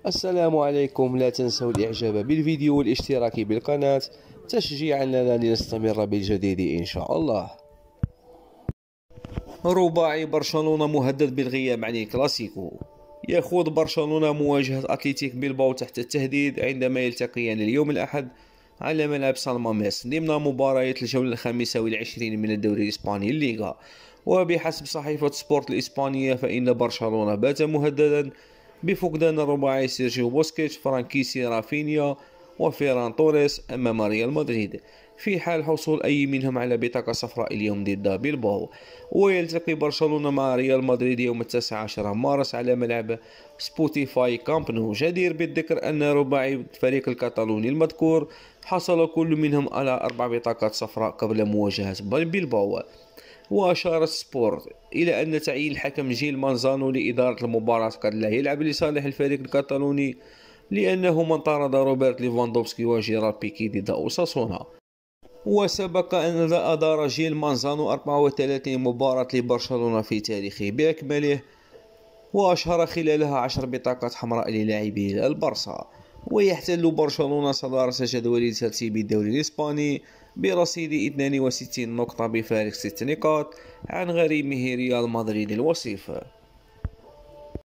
السلام عليكم. لا تنسوا الاعجاب بالفيديو والاشتراك بالقناة تشجيعا لنا لنستمر بالجديد ان شاء الله. رباعي برشلونة مهدد بالغياب عن الكلاسيكو. يخوض برشلونة مواجهة أتلتيك بلباو تحت التهديد عندما يلتقيان اليوم الأحد على ملعب سان ماميس ضمن مباريات الجولة الخامسة والعشرين من الدوري الإسباني الليغا. وبحسب صحيفة سبورت الإسبانية فإن برشلونة بات مهددا بفقدان الرباعي سيرجيو بوسكيتش، فرانكيسي، رافينيا وفيران توريس أمام ريال مدريد في حال حصول أي منهم على بطاقة صفراء اليوم ضد بيلباو. ويلتقي برشلونة مع ريال مدريد يوم 19 مارس على ملعب سبوتيفاي كامب نو. جدير بالذكر أن رباعي الفريق الكتالوني المذكور حصل كل منهم على 4 بطاقات صفراء قبل مواجهة بيلباو. وأشار سبورت إلى أن تعيين الحكم جيل مانزانو لإدارة المباراة قد لا يلعب لصالح الفريق الكتالوني، لأنه من طرد روبرت ليفاندوفسكي وجيرار بيكي ضد أوساسونا. وسبق أن أدار جيل مانزانو 34 مباراة لبرشلونة في تاريخه بأكمله، وأشهر خلالها 10 بطاقات حمراء للاعبي البرصا. ويحتل برشلونة صدارة جدول ترتيب الدوري الإسباني برصيد 62 نقطة بفارق 6 نقاط عن غريمه ريال مدريد الوصيف.